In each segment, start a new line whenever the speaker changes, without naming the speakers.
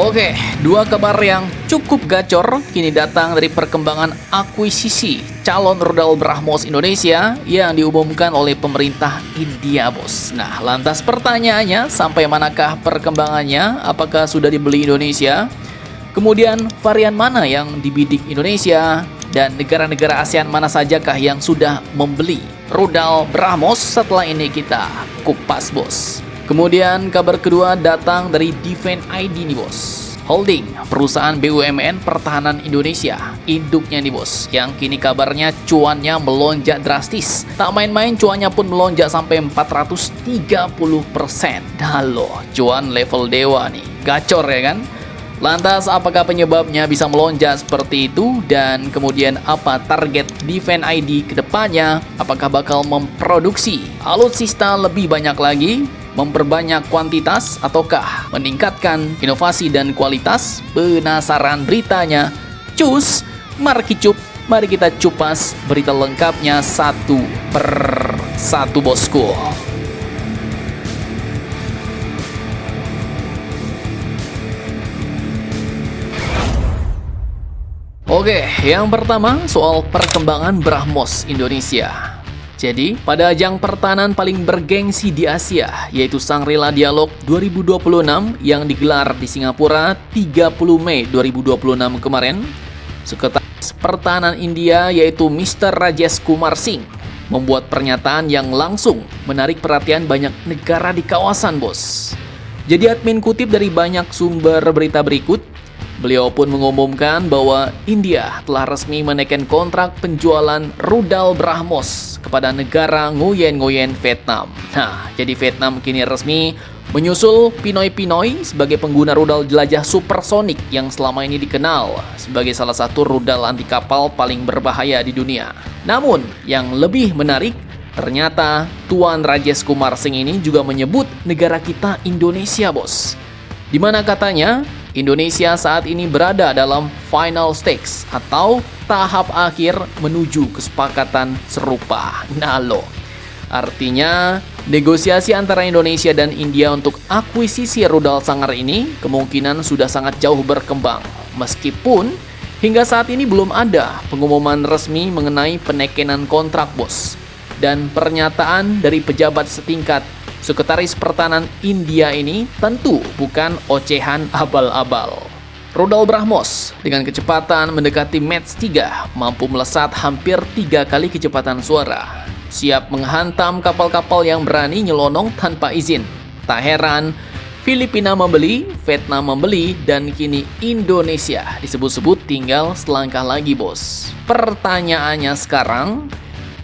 Oke, dua kabar yang cukup gacor kini datang dari perkembangan akuisisi calon rudal BrahMos Indonesia yang diumumkan oleh pemerintah India, bos. Nah, lantas pertanyaannya, sampai manakah perkembangannya? Apakah sudah dibeli Indonesia? Kemudian, varian mana yang dibidik Indonesia? Dan negara-negara ASEAN mana sajakah yang sudah membeli rudal BrahMos? Setelah ini kita kupas, bos. Kemudian kabar kedua datang dari Defense ID nih, bos. Holding, perusahaan BUMN pertahanan Indonesia, induknya nih, bos, yang kini kabarnya cuannya melonjak drastis. Tak main-main, cuannya pun melonjak sampai 430%. Dah loh, cuan level dewa nih, gacor ya kan? Lantas apakah penyebabnya bisa melonjak seperti itu? Dan kemudian apa target Defense ID ke depannya? Apakah bakal memproduksi alutsista lebih banyak lagi? Memperbanyak kuantitas ataukah meningkatkan inovasi dan kualitas? Penasaran beritanya? Cus, mari kita cupas berita lengkapnya satu per satu, bosku. Oke, yang pertama soal perkembangan BrahMos Indonesia. Jadi, pada ajang pertahanan paling bergengsi di Asia, yaitu Shangri-La Dialog 2026 yang digelar di Singapura 30 Mei 2026 kemarin, Sekretaris Pertahanan India yaitu Mr. Rajesh Kumar Singh membuat pernyataan yang langsung menarik perhatian banyak negara di kawasan, bos. Jadi admin kutip dari banyak sumber berita berikut, beliau pun mengumumkan bahwa India telah resmi menaikkan kontrak penjualan rudal BrahMos kepada negara Nguyen Vietnam. Nah, jadi Vietnam kini resmi menyusul Pinoy sebagai pengguna rudal jelajah supersonik yang selama ini dikenal sebagai salah satu rudal anti kapal paling berbahaya di dunia. Namun, yang lebih menarik, ternyata Tuan Rajesh Kumar Singh ini juga menyebut negara kita Indonesia, bos. Di mana katanya Indonesia saat ini berada dalam final stage atau tahap akhir menuju kesepakatan serupa. Nah loh, artinya negosiasi antara Indonesia dan India untuk akuisisi rudal Sanggar ini kemungkinan sudah sangat jauh berkembang. Meskipun hingga saat ini belum ada pengumuman resmi mengenai penekanan kontrak, bos. Dan pernyataan dari pejabat setingkat Sekretaris Pertahanan India ini tentu bukan ocehan abal-abal. Rudal BrahMos dengan kecepatan mendekati Mach 3 mampu melesat hampir 3 kali kecepatan suara. Siap menghantam kapal-kapal yang berani nyelonong tanpa izin. Tak heran, Filipina membeli, Vietnam membeli, dan kini Indonesia disebut-sebut tinggal selangkah lagi, bos. Pertanyaannya sekarang,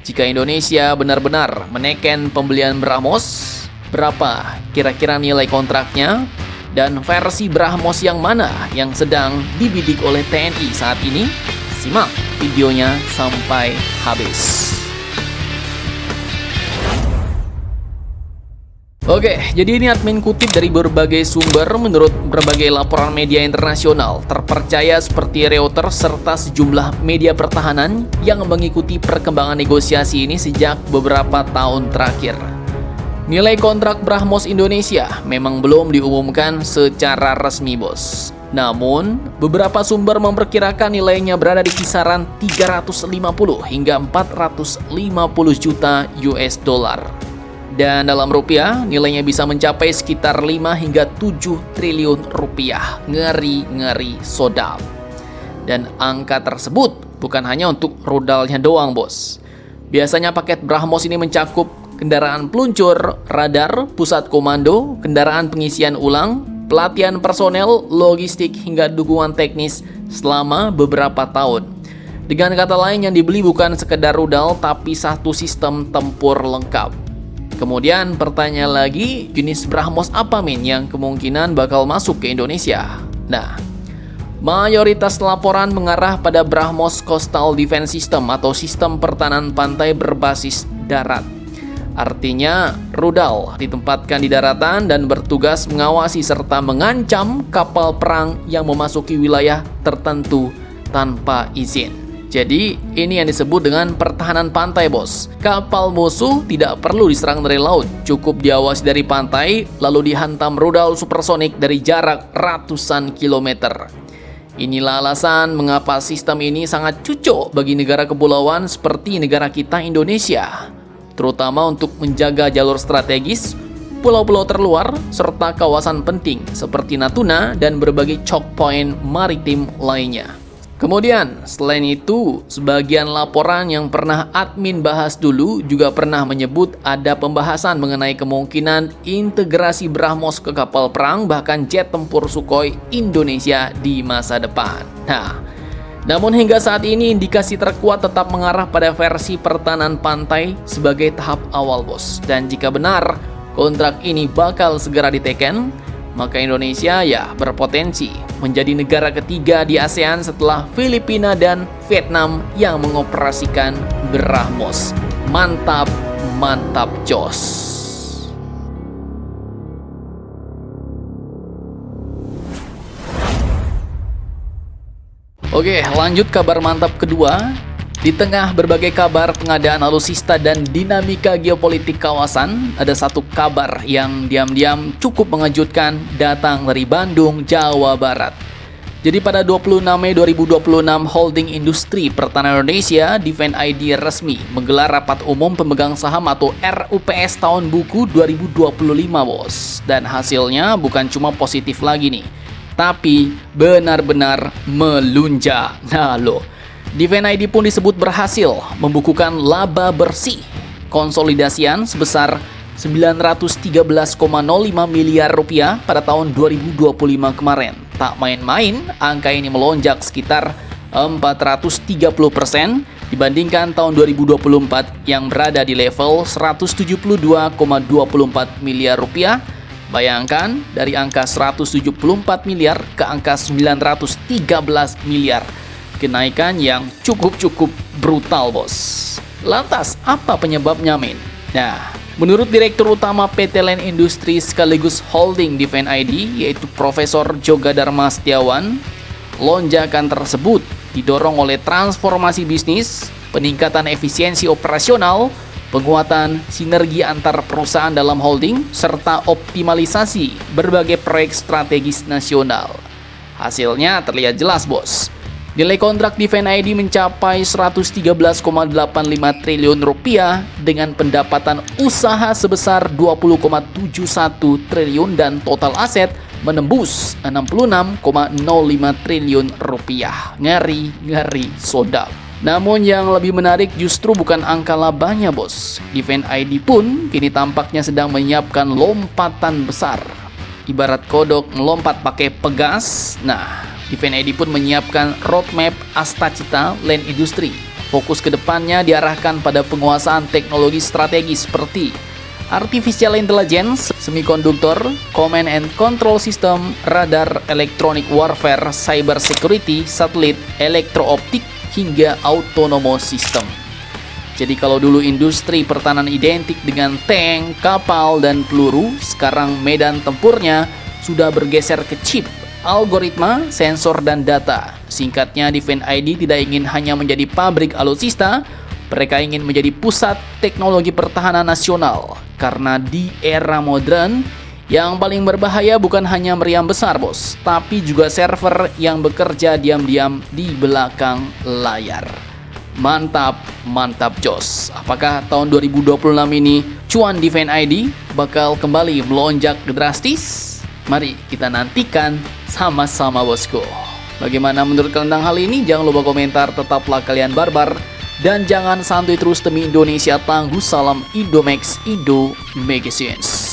jika Indonesia benar-benar menaikkan pembelian BrahMos, berapa kira-kira nilai kontraknya? Dan versi BrahMos yang mana yang sedang dibidik oleh TNI saat ini? Simak videonya sampai habis. Oke, jadi ini admin kutip dari berbagai sumber menurut berbagai laporan media internasional terpercaya seperti Reuters serta sejumlah media pertahanan yang mengikuti perkembangan negosiasi ini sejak beberapa tahun terakhir. Nilai kontrak BrahMos Indonesia memang belum diumumkan secara resmi, bos. Namun, beberapa sumber memperkirakan nilainya berada di kisaran 350 hingga 450 juta US dollar. Dan dalam rupiah, nilainya bisa mencapai sekitar 5 hingga 7 triliun rupiah. Ngeri sodap. Dan angka tersebut bukan hanya untuk rudalnya doang, bos. Biasanya paket BrahMos ini mencakup kendaraan peluncur, radar, pusat komando, kendaraan pengisian ulang, pelatihan personel, logistik, hingga dukungan teknis selama beberapa tahun. Dengan kata lain, yang dibeli bukan sekedar rudal, tapi satu sistem tempur lengkap. Kemudian pertanyaan lagi, jenis BrahMos apa yang kemungkinan bakal masuk ke Indonesia? Nah, mayoritas laporan mengarah pada BrahMos Coastal Defense System atau sistem pertahanan pantai berbasis darat. Artinya, rudal ditempatkan di daratan dan bertugas mengawasi serta mengancam kapal perang yang memasuki wilayah tertentu tanpa izin. Jadi, ini yang disebut dengan pertahanan pantai, bos. Kapal musuh tidak perlu diserang dari laut, cukup diawasi dari pantai, lalu dihantam rudal supersonik dari jarak ratusan kilometer. Inilah alasan mengapa sistem ini sangat cocok bagi negara kepulauan seperti negara kita Indonesia, terutama untuk menjaga jalur strategis, pulau-pulau terluar, serta kawasan penting seperti Natuna dan berbagai choke point maritim lainnya. Kemudian, selain itu, sebagian laporan yang pernah admin bahas dulu juga pernah menyebut ada pembahasan mengenai kemungkinan integrasi BrahMos ke kapal perang bahkan jet tempur Sukhoi Indonesia di masa depan. Nah, namun hingga saat ini indikasi terkuat tetap mengarah pada versi pertahanan pantai sebagai tahap awal, bos. Dan jika benar kontrak ini bakal segera diteken, maka Indonesia ya berpotensi menjadi negara ketiga di ASEAN setelah Filipina dan Vietnam yang mengoperasikan BrahMos. Mantap, mantap jos. Oke, lanjut kabar mantap kedua. Di tengah berbagai kabar pengadaan alutsista dan dinamika geopolitik kawasan, ada satu kabar yang diam-diam cukup mengejutkan datang dari Bandung, Jawa Barat. Jadi pada 26 Mei 2026, Holding Industri Pertahanan Indonesia, Defense ID resmi menggelar rapat umum pemegang saham atau RUPS tahun buku 2025, bos. Dan hasilnya bukan cuma positif lagi nih, tapi benar-benar melunjak. Nah loh, Defense ID pun disebut berhasil membukukan laba bersih konsolidasian sebesar 913,05 miliar rupiah pada tahun 2025 kemarin. Tak main-main, angka ini melonjak sekitar 430% dibandingkan tahun 2024 yang berada di level 172,24 miliar rupiah. Bayangkan dari angka 174 miliar ke angka 913 miliar. Kenaikan yang cukup brutal, bos. Lantas, apa penyebabnya, men? Nah, menurut Direktur Utama PT Land Industri sekaligus Holding Defense ID, yaitu Profesor Joga Dharma Setiawan, lonjakan tersebut didorong oleh transformasi bisnis, peningkatan efisiensi operasional, penguatan sinergi antar perusahaan dalam holding, serta optimalisasi berbagai proyek strategis nasional. Hasilnya terlihat jelas, bos. Nilai kontrak Defense ID mencapai 113,85 triliun rupiah dengan pendapatan usaha sebesar 20,71 triliun dan total aset menembus 66,05 triliun rupiah. Ngeri sodap. Namun yang lebih menarik justru bukan angka labanya, bos. Defense ID pun kini tampaknya sedang menyiapkan lompatan besar. Ibarat kodok melompat pakai pegas. Nah, Defense ID pun menyiapkan roadmap Astacita Land Industry. Fokus ke depannya diarahkan pada penguasaan teknologi strategis seperti Artificial Intelligence, Semikonduktor, Command and Control System, Radar, Electronic Warfare, Cyber Security, Satelit, Elektro-optik, hingga Autonomous System. Jadi kalau dulu industri pertahanan identik dengan tank, kapal, dan peluru, sekarang medan tempurnya sudah bergeser ke chip, algoritma, sensor, dan data. Singkatnya, Defense ID tidak ingin hanya menjadi pabrik alutsista, mereka ingin menjadi pusat teknologi pertahanan nasional. Karena di era modern, yang paling berbahaya bukan hanya meriam besar, bos, tapi juga server yang bekerja diam-diam di belakang layar. Mantap jos. Apakah tahun 2026 ini cuan Defense ID bakal kembali melonjak drastis? Mari kita nantikan sama-sama, bosku. Bagaimana menurut kalian tentang hal ini? Jangan lupa komentar, tetaplah kalian barbar, dan jangan santuy terus demi Indonesia tangguh. Salam Indomax, Indo Magazines.